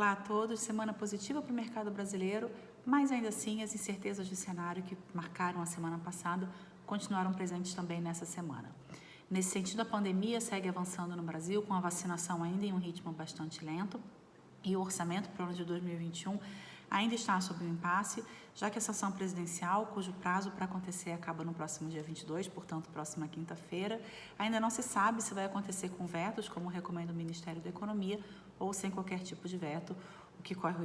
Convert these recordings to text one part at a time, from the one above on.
Olá a todos, semana positiva para o mercado brasileiro, mas ainda assim as incertezas de cenário que marcaram a semana passada continuaram presentes também nessa semana. Nesse sentido, a pandemia segue avançando no Brasil, com a vacinação ainda em um ritmo bastante lento, e o orçamento para o ano de 2021 ainda está sob um impasse, já que a sanção presidencial, cujo prazo para acontecer acaba no próximo dia 22, portanto, próxima quinta-feira, ainda não se sabe se vai acontecer com vetos, como recomenda o Ministério da Economia, ou sem qualquer tipo de veto, o que corre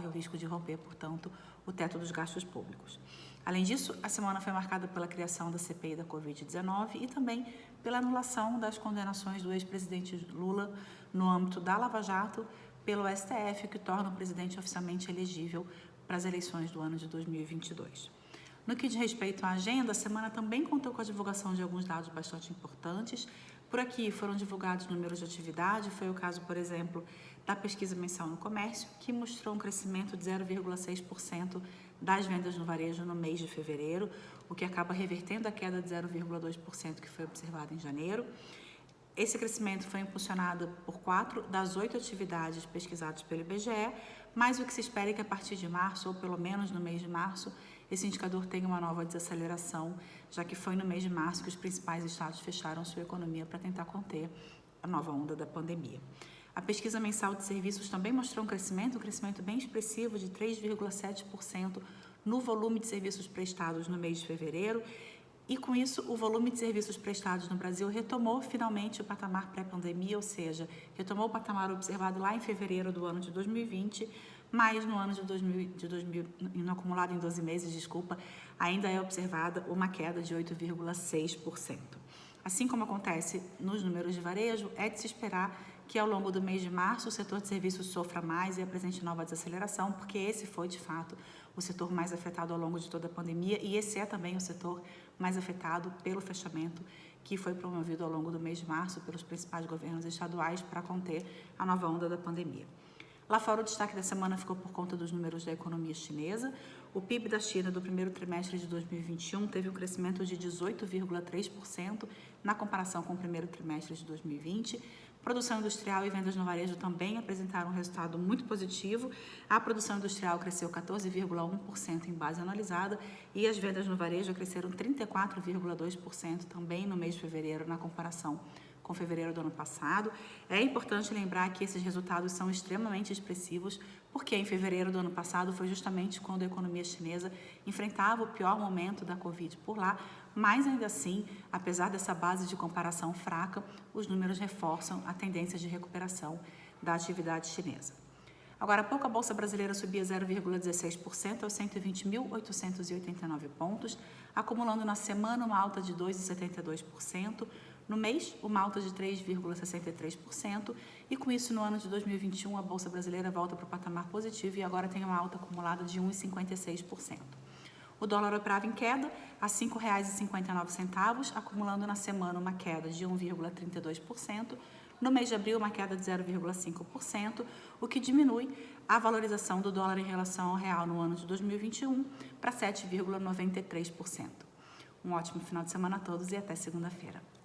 o risco de romper, portanto, o teto dos gastos públicos. Além disso, a semana foi marcada pela criação da CPI da Covid-19 e também pela anulação das condenações do ex-presidente Lula no âmbito da Lava Jato pelo STF, o que torna o presidente oficialmente elegível para as eleições do ano de 2022. No que diz respeito à agenda, a semana também contou com a divulgação de alguns dados bastante importantes. Por aqui foram divulgados números de atividade, foi o caso, por exemplo, da pesquisa mensal no comércio, que mostrou um crescimento de 0,6% das vendas no varejo no mês de fevereiro, o que acaba revertendo a queda de 0,2% que foi observada em janeiro. Esse crescimento foi impulsionado por 4 das 8 atividades pesquisadas pelo IBGE, mas o que se espera é que a partir de março, ou pelo menos no mês de março, esse indicador tenha uma nova desaceleração, já que foi no mês de março que os principais estados fecharam sua economia para tentar conter a nova onda da pandemia. A pesquisa mensal de serviços também mostrou um crescimento bem expressivo de 3,7% no volume de serviços prestados no mês de fevereiro, e com isso o volume de serviços prestados no Brasil retomou finalmente o patamar pré-pandemia, ou seja, retomou o patamar observado lá em fevereiro do ano de 2020, mas no ano no acumulado em 12 meses, ainda é observada uma queda de 8,6%. Assim como acontece nos números de varejo, é de se esperar que ao longo do mês de março o setor de serviços sofra mais e apresente nova desaceleração, porque esse foi, de fato, o setor mais afetado ao longo de toda a pandemia e esse é também o setor mais afetado pelo fechamento que foi promovido ao longo do mês de março pelos principais governos estaduais para conter a nova onda da pandemia. Lá fora, o destaque da semana ficou por conta dos números da economia chinesa. O PIB da China do primeiro trimestre de 2021 teve um crescimento de 18,3% na comparação com o primeiro trimestre de 2020. Produção industrial e vendas no varejo também apresentaram um resultado muito positivo. A produção industrial cresceu 14,1% em base anualizada e as vendas no varejo cresceram 34,2% também no mês de fevereiro, na comparação com fevereiro do ano passado. É importante lembrar que esses resultados são extremamente expressivos, porque em fevereiro do ano passado foi justamente quando a economia chinesa enfrentava o pior momento da Covid por lá, mas ainda assim, apesar dessa base de comparação fraca, os números reforçam a tendência de recuperação da atividade chinesa. Agora há pouco, a Bolsa Brasileira subia 0,16% aos 120.889 pontos, acumulando na semana uma alta de 2,72%, no mês uma alta de 3,63%, e com isso no ano de 2021 a Bolsa Brasileira volta para o patamar positivo e agora tem uma alta acumulada de 1,56%. O dólar operava em queda a R$ 5,59, acumulando na semana uma queda de 1,32%, no mês de abril uma queda de 0,5%, o que diminui a valorização do dólar em relação ao real no ano de 2021 para 7,93%. Um ótimo final de semana a todos e até segunda-feira.